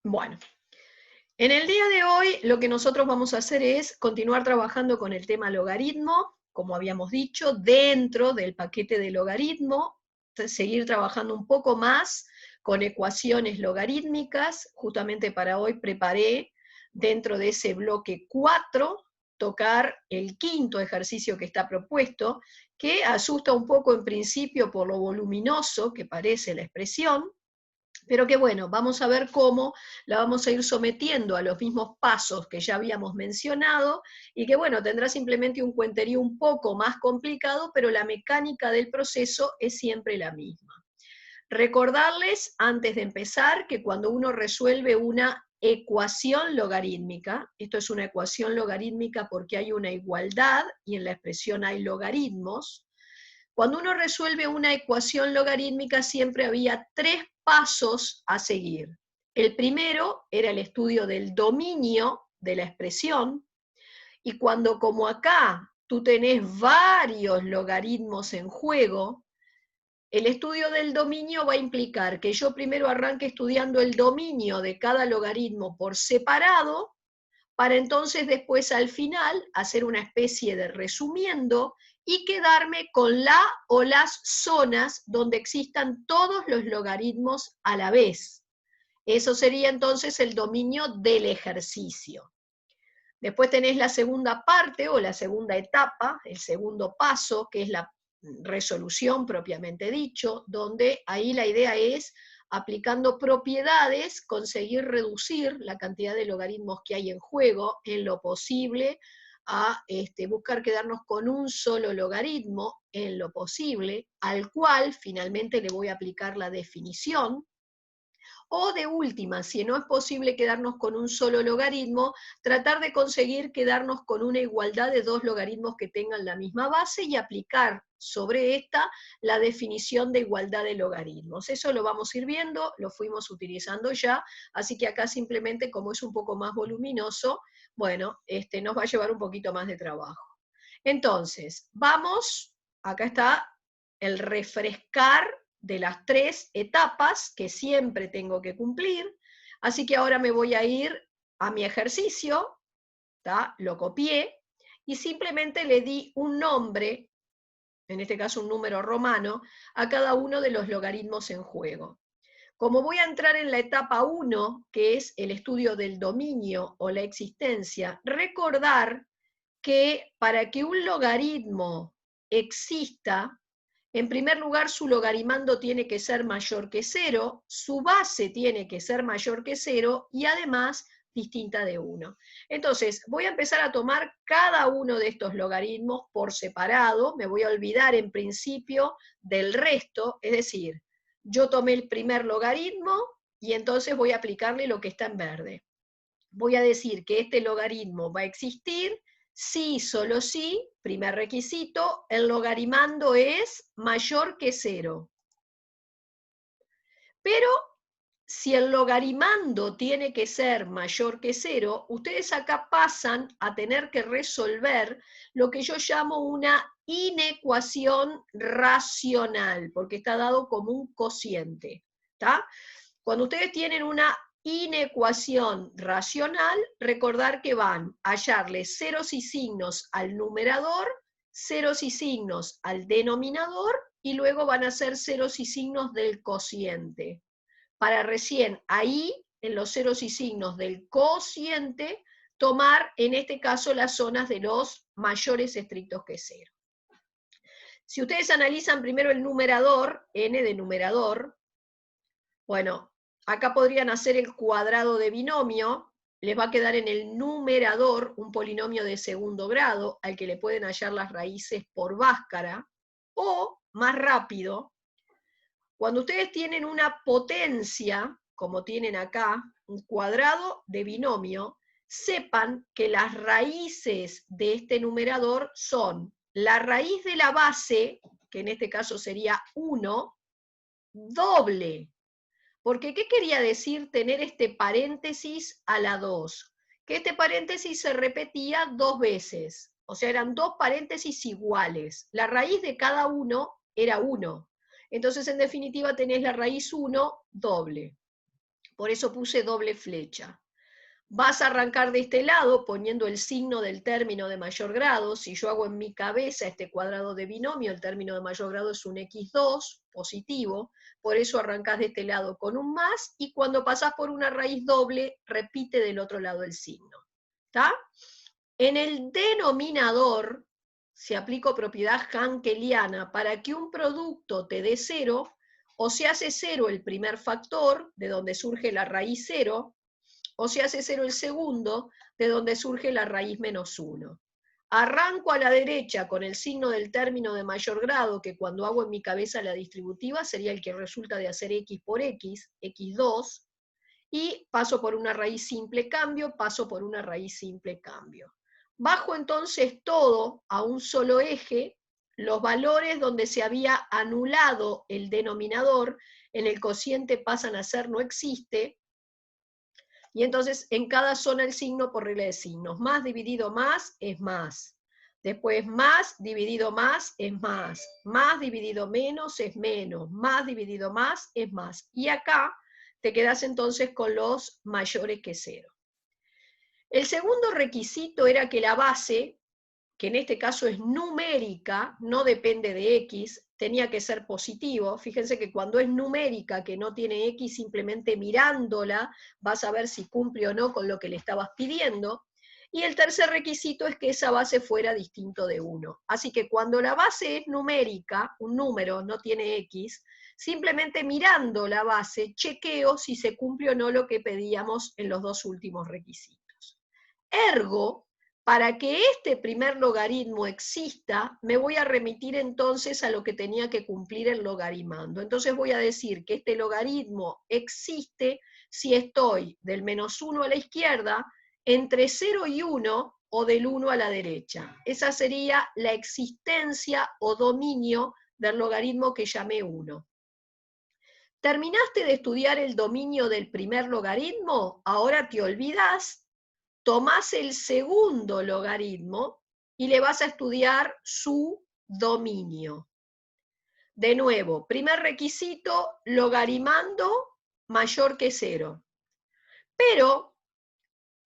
Bueno, en el día de hoy lo que nosotros vamos a hacer es continuar trabajando con el tema logaritmo, como habíamos dicho, dentro del paquete de logaritmo, seguir trabajando un poco más con ecuaciones logarítmicas. Justamente para hoy preparé dentro de ese bloque 4 tocar el quinto ejercicio que está propuesto, que asusta un poco en principio por lo voluminoso que parece la expresión, pero que bueno, vamos a ver cómo la vamos a ir sometiendo a los mismos pasos que ya habíamos mencionado, y que bueno, tendrá simplemente un cuenterío un poco más complicado, pero la mecánica del proceso es siempre la misma. Recordarles, antes de empezar, que cuando uno resuelve una ecuación logarítmica, esto es una ecuación logarítmica porque hay una igualdad y en la expresión hay logaritmos. Cuando uno resuelve una ecuación logarítmica siempre había 3 pasos a seguir. El primero era el estudio del dominio de la expresión, y cuando, como acá, tú tenés varios logaritmos en juego, el estudio del dominio va a implicar que yo primero arranque estudiando el dominio de cada logaritmo por separado, para entonces después al final hacer una especie de resumiendo y quedarme con la o las zonas donde existan todos los logaritmos a la vez. Eso sería entonces el dominio del ejercicio. Después tenés la segunda parte o la segunda etapa, el segundo paso, que es la resolución propiamente dicho, donde ahí la idea es, aplicando propiedades, conseguir reducir la cantidad de logaritmos que hay en juego en lo posible, a buscar quedarnos con un solo logaritmo en lo posible, al cual finalmente le voy a aplicar la definición. O de última, si no es posible quedarnos con un solo logaritmo, tratar de conseguir quedarnos con una igualdad de 2 logaritmos que tengan la misma base y aplicar sobre esta la definición de igualdad de logaritmos. Eso lo vamos a ir viendo, lo fuimos utilizando ya, así que acá simplemente, como es un poco más voluminoso, bueno, nos va a llevar un poquito más de trabajo. Entonces, vamos, acá está el refrescar de las 3 etapas que siempre tengo que cumplir, así que ahora me voy a ir a mi ejercicio, ¿tá? Lo copié, y simplemente le di un nombre, en este caso un número romano, a cada uno de los logaritmos en juego. Como voy a entrar en la etapa 1, que es el estudio del dominio o la existencia, recordar que para que un logaritmo exista, en primer lugar, su logarimando tiene que ser mayor que 0, su base tiene que ser mayor que 0 y además distinta de 1. Entonces, voy a empezar a tomar cada uno de estos logaritmos por separado, me voy a olvidar en principio del resto, es decir, yo tomé el primer logaritmo y entonces voy a aplicarle lo que está en verde. Voy a decir que este logaritmo va a existir si, solo si, primer requisito, el logarimando es mayor que 0. Pero si el logarimando tiene que ser mayor que 0, ustedes acá pasan a tener que resolver lo que yo llamo una inecuación racional, porque está dado como un cociente, ¿tá? Cuando ustedes tienen una inecuación racional, recordar que van a hallarle ceros y signos al numerador, ceros y signos al denominador, y luego van a hacer ceros y signos del cociente, para recién ahí, en los ceros y signos del cociente, tomar en este caso las zonas de los mayores estrictos que 0. Si ustedes analizan primero el numerador, n de numerador, bueno, acá podrían hacer el cuadrado de binomio, les va a quedar en el numerador un polinomio de segundo grado, al que le pueden hallar las raíces por báscara, o, más rápido, cuando ustedes tienen una potencia, como tienen acá, un cuadrado de binomio, sepan que las raíces de este numerador son la raíz de la base, que en este caso sería 1, doble. Porque, ¿qué quería decir tener este paréntesis a la 2? Que este paréntesis se repetía 2 veces, o sea, eran 2 paréntesis iguales. La raíz de cada uno era 1. Entonces, en definitiva, tenés la raíz 1 doble. Por eso puse doble flecha. Vas a arrancar de este lado poniendo el signo del término de mayor grado. Si yo hago en mi cabeza este cuadrado de binomio, el término de mayor grado es un x2 positivo, por eso arrancás de este lado con un más, y cuando pasás por una raíz doble, repite del otro lado el signo. ¿Está? En el denominador, si aplico propiedad hankeliana, para que un producto te dé cero, o se hace cero el primer factor, de donde surge la raíz cero, o se hace cero el segundo, de donde surge la raíz menos 1. Arranco a la derecha con el signo del término de mayor grado, que cuando hago en mi cabeza la distributiva sería el que resulta de hacer x por x, x2, y paso por una raíz simple cambio, paso por una raíz simple cambio. Bajo entonces todo a un solo eje, los valores donde se había anulado el denominador, en el cociente pasan a ser no existe, y entonces en cada zona el signo por regla de signos. Más dividido más es más. Después más dividido más es más. Más dividido menos es menos. Más dividido más es más. Y acá te quedas entonces con los mayores que cero. El segundo requisito era que la base, que en este caso es numérica, no depende de x, tenía que ser positivo. Fíjense que cuando es numérica, que no tiene x, simplemente mirándola vas a ver si cumple o no con lo que le estabas pidiendo. Y el tercer requisito es que esa base fuera distinto de 1. Así que cuando la base es numérica, un número no tiene x, simplemente mirando la base chequeo si se cumple o no lo que pedíamos en los dos últimos requisitos. Ergo, para que este primer logaritmo exista, me voy a remitir entonces a lo que tenía que cumplir el logaritmando. Entonces voy a decir que este logaritmo existe si estoy del menos 1 a la izquierda, entre 0 y 1 o del 1 a la derecha. Esa sería la existencia o dominio del logaritmo que llamé 1. ¿Terminaste de estudiar el dominio del primer logaritmo? Ahora te olvidas. Tomás el segundo logaritmo y le vas a estudiar su dominio. De nuevo, primer requisito, logaritmando mayor que 0. Pero,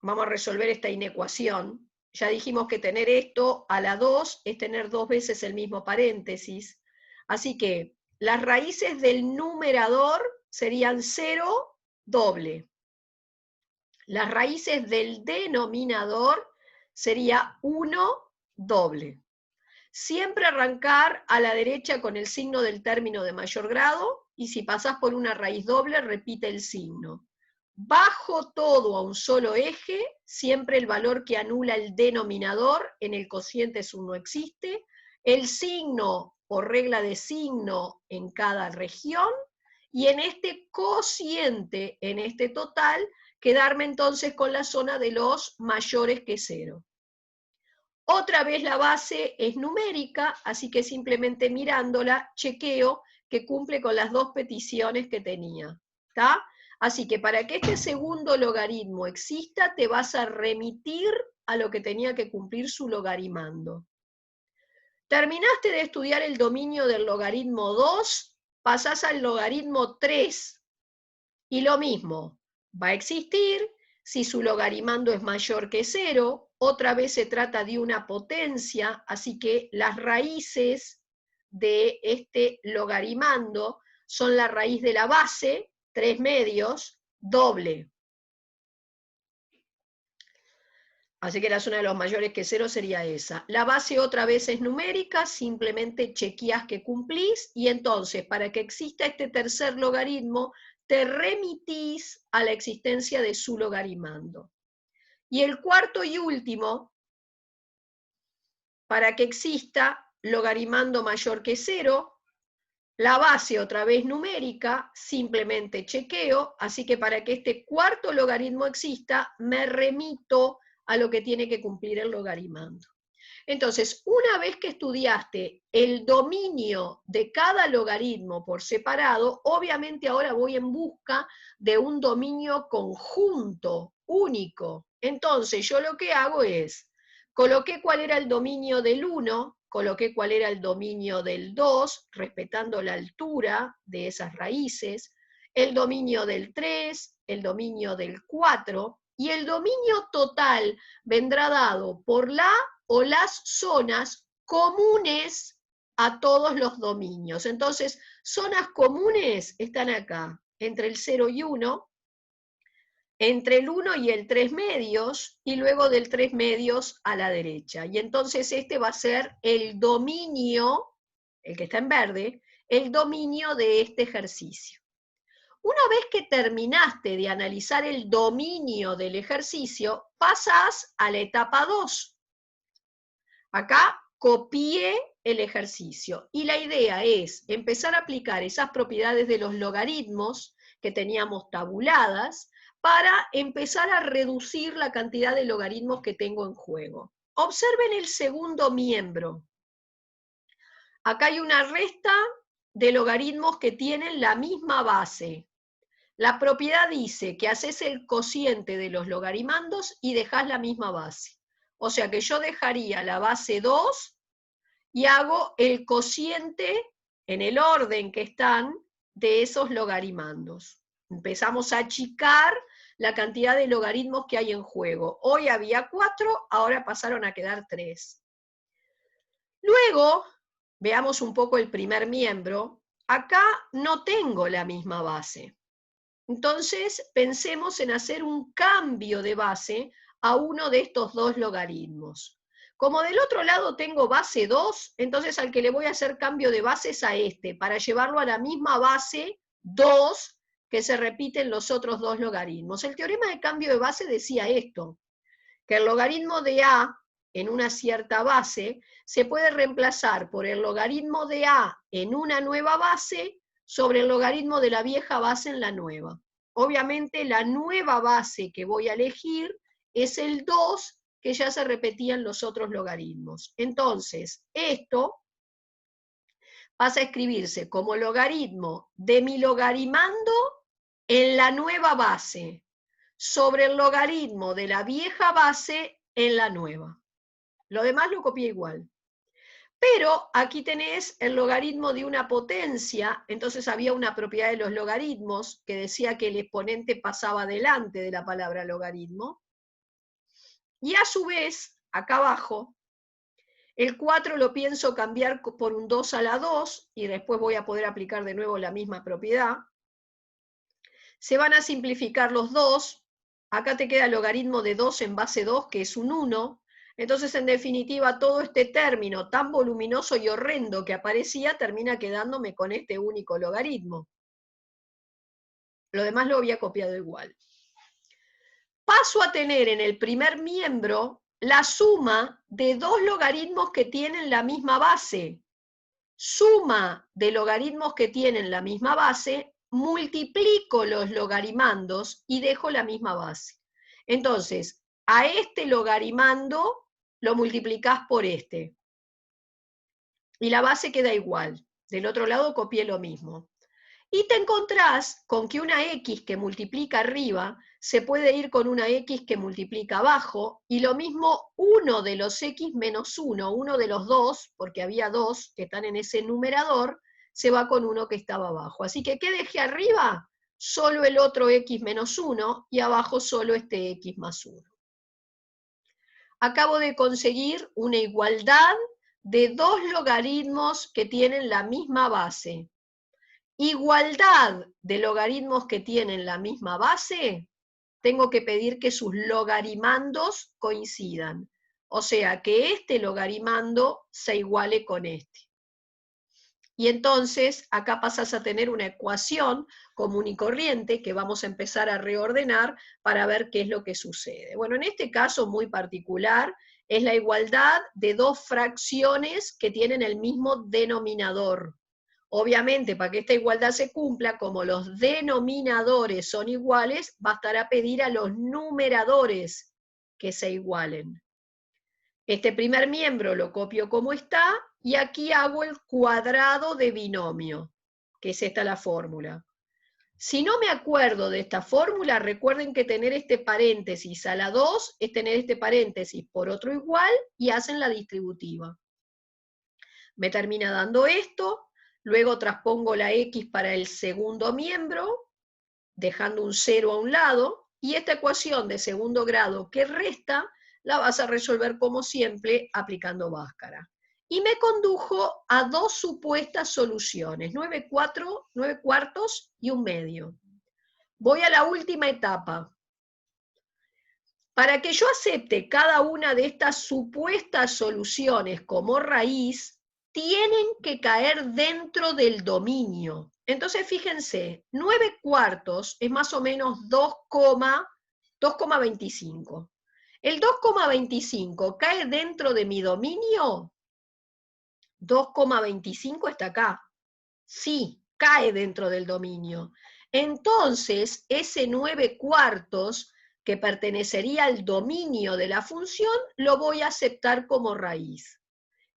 vamos a resolver esta inecuación. Ya dijimos que tener esto a la 2 es tener 2 veces el mismo paréntesis. Así que las raíces del numerador serían 0 doble. Las raíces del denominador sería 1 doble. Siempre arrancar a la derecha con el signo del término de mayor grado, y si pasás por una raíz doble, repite el signo. Bajo todo a un solo eje, siempre el valor que anula el denominador, en el cociente es un no existe, el signo por regla de signo en cada región, y en este cociente, en este total, quedarme entonces con la zona de los mayores que 0. Otra vez la base es numérica, así que simplemente mirándola chequeo que cumple con las dos peticiones que tenía. ¿Está? Así que para que este segundo logaritmo exista, te vas a remitir a lo que tenía que cumplir su logaritmando. Terminaste de estudiar el dominio del logaritmo 2, pasás al logaritmo 3. Y lo mismo, va a existir si su logaritmando es mayor que 0, otra vez se trata de una potencia, así que las raíces de este logaritmando son la raíz de la base, 3 medios, doble. Así que la zona de los mayores que 0 sería esa. La base otra vez es numérica, simplemente chequeas que cumplís, y entonces para que exista este tercer logaritmo, te remitís a la existencia de su logaritmando. Y el cuarto y último, para que exista logaritmando mayor que 0, la base otra vez numérica, simplemente chequeo, así que para que este cuarto logaritmo exista, me remito a lo que tiene que cumplir el logaritmando. Entonces, una vez que estudiaste el dominio de cada logaritmo por separado, obviamente ahora voy en busca de un dominio conjunto, único. Entonces, yo lo que hago es, coloqué cuál era el dominio del 1, coloqué cuál era el dominio del 2, respetando la altura de esas raíces, el dominio del 3, el dominio del 4, y el dominio total vendrá dado por la o las zonas comunes a todos los dominios. Entonces, zonas comunes están acá, entre el 0 y 1, entre el 1 y el 3 medios, y luego del 3 medios a la derecha. Y entonces este va a ser el dominio, el que está en verde, el dominio de este ejercicio. Una vez que terminaste de analizar el dominio del ejercicio, pasas a la etapa 2. Acá copié el ejercicio y la idea es empezar a aplicar esas propiedades de los logaritmos que teníamos tabuladas para empezar a reducir la cantidad de logaritmos que tengo en juego. Observen el segundo miembro. Acá hay una resta de logaritmos que tienen la misma base. La propiedad dice que haces el cociente de los logarimandos y dejás la misma base. O sea que yo dejaría la base 2 y hago el cociente en el orden que están de esos logarimandos. Empezamos a achicar la cantidad de logaritmos que hay en juego. Hoy había 4, ahora pasaron a quedar 3. Luego, veamos un poco el primer miembro. Acá no tengo la misma base. Entonces, pensemos en hacer un cambio de base a uno de estos dos logaritmos. Como del otro lado tengo base 2, entonces al que le voy a hacer cambio de base es a este, para llevarlo a la misma base 2 que se repiten los otros dos logaritmos. El teorema de cambio de base decía esto, que el logaritmo de a en una cierta base se puede reemplazar por el logaritmo de a en una nueva base sobre el logaritmo de la vieja base en la nueva. Obviamente la nueva base que voy a elegir es el 2 que ya se repetían los otros logaritmos. Entonces, esto pasa a escribirse como logaritmo de mi logarimando en la nueva base sobre el logaritmo de la vieja base en la nueva. Lo demás lo copié igual. Pero aquí tenés el logaritmo de una potencia, entonces había una propiedad de los logaritmos que decía que el exponente pasaba delante de la palabra logaritmo. Y a su vez, acá abajo, el 4 lo pienso cambiar por un 2 a la 2, y después voy a poder aplicar de nuevo la misma propiedad. Se van a simplificar los 2, acá te queda el logaritmo de 2 en base 2, que es un 1, entonces en definitiva todo este término tan voluminoso y horrendo que aparecía termina quedándome con este único logaritmo. Lo demás lo había copiado igual. Paso a tener en el primer miembro la suma de dos logaritmos que tienen la misma base. Suma de logaritmos que tienen la misma base, multiplico los logarimandos y dejo la misma base. Entonces, a este logarimando lo multiplicás por este. Y la base queda igual. Del otro lado copié lo mismo. Y te encontrás con que una X que multiplica arriba se puede ir con una X que multiplica abajo, y lo mismo uno de los X menos 1, uno de los dos, porque había dos que están en ese numerador, se va con uno que estaba abajo. Así que, ¿qué dejé arriba? Solo el otro X menos 1, y abajo solo este X más 1. Acabo de conseguir una igualdad de dos logaritmos que tienen la misma base. Igualdad de logaritmos que tienen la misma base, tengo que pedir que sus logarimandos coincidan. O sea, que este logarimando se iguale con este. Y entonces acá pasas a tener una ecuación común y corriente que vamos a empezar a reordenar para ver qué es lo que sucede. Bueno, en este caso muy particular es la igualdad de dos fracciones que tienen el mismo denominador. Obviamente, para que esta igualdad se cumpla, como los denominadores son iguales, bastará pedir a los numeradores que se igualen. Este primer miembro lo copio como está, y aquí hago el cuadrado de binomio, que es esta la fórmula. Si no me acuerdo de esta fórmula, recuerden que tener este paréntesis a la 2 es tener este paréntesis por otro igual, y hacen la distributiva. Me termina dando esto. Luego transpongo la X para el segundo miembro, dejando un 0 a un lado, y esta ecuación de segundo grado que resta, la vas a resolver como siempre aplicando Bhaskara. Y me condujo a dos supuestas soluciones, 9 cuartos y un medio. Voy a la última etapa. Para que yo acepte cada una de estas supuestas soluciones como raíz, tienen que caer dentro del dominio. Entonces, fíjense, 9 cuartos es más o menos 2,25. ¿El 2,25 cae dentro de mi dominio? 2,25 está acá. Sí, cae dentro del dominio. Entonces, ese 9 cuartos que pertenecería al dominio de la función, lo voy a aceptar como raíz.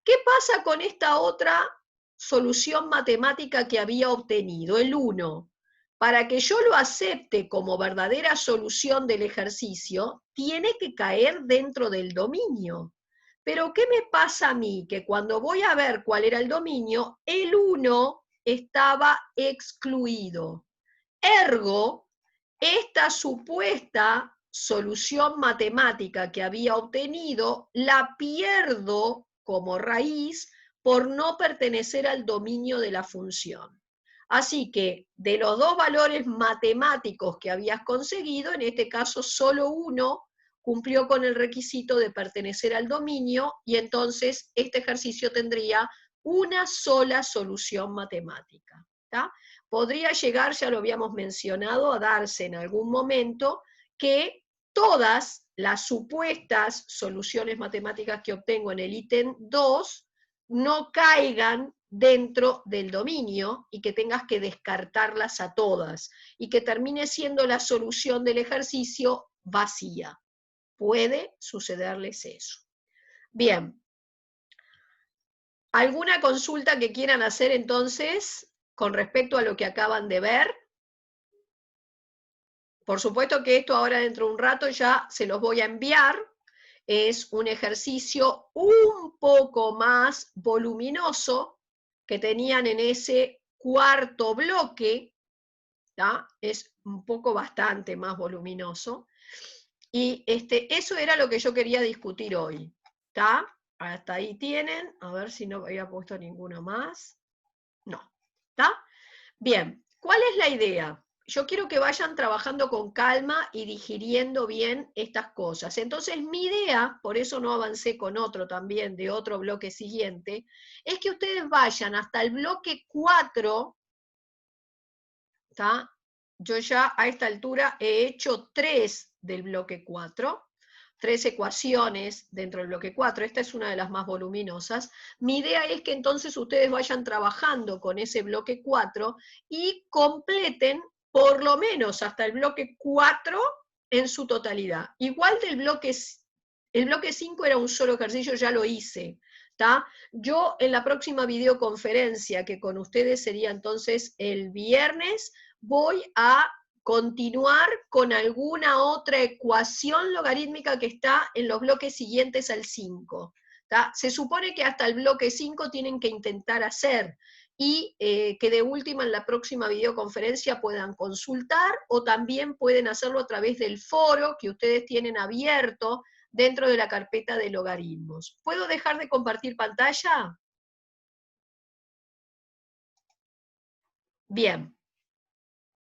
¿Qué pasa con esta otra solución matemática que había obtenido, el 1? Para que yo lo acepte como verdadera solución del ejercicio, tiene que caer dentro del dominio. Pero ¿qué me pasa a mí? Que cuando voy a ver cuál era el dominio, el 1 estaba excluido. Ergo, esta supuesta solución matemática que había obtenido, la pierdo como raíz por no pertenecer al dominio de la función. Así que de los dos valores matemáticos que habías conseguido, en este caso solo uno cumplió con el requisito de pertenecer al dominio, y entonces este ejercicio tendría una sola solución matemática. ¿Tá? Podría llegar, ya lo habíamos mencionado, a darse en algún momento que todas las supuestas soluciones matemáticas que obtengo en el ítem 2 no caigan dentro del dominio y que tengas que descartarlas a todas y que termine siendo la solución del ejercicio vacía. Puede sucederles eso. Bien. ¿Alguna consulta que quieran hacer entonces con respecto a lo que acaban de ver? Por supuesto que esto ahora dentro de un rato ya se los voy a enviar. Es un ejercicio un poco más voluminoso que tenían en ese cuarto bloque. ¿tá? Es un poco bastante más voluminoso. Y eso era lo que yo quería discutir hoy. ¿Tá? Hasta ahí tienen. A ver si no había puesto ninguno más. No. ¿Está? Bien. ¿Cuál es la idea? Yo quiero que vayan trabajando con calma y digiriendo bien estas cosas. Entonces, mi idea, por eso no avancé con otro también, de otro bloque siguiente, es que ustedes vayan hasta el bloque 4, ¿tá? Yo ya a esta altura he hecho 3 del bloque 4, 3 ecuaciones dentro del bloque 4, esta es una de las más voluminosas. Mi idea es que entonces ustedes vayan trabajando con ese bloque 4 y completen por lo menos hasta el bloque 4 en su totalidad. Igual del el bloque 5 era un solo ejercicio, ya lo hice. ¿Tá? Yo en la próxima videoconferencia, que con ustedes sería entonces el viernes, voy a continuar con alguna otra ecuación logarítmica que está en los bloques siguientes al 5. ¿tá? Se supone que hasta el bloque 5 tienen que intentar hacer, y que de última en la próxima videoconferencia puedan consultar, o también pueden hacerlo a través del foro que ustedes tienen abierto dentro de la carpeta de logaritmos. ¿Puedo dejar de compartir pantalla? Bien.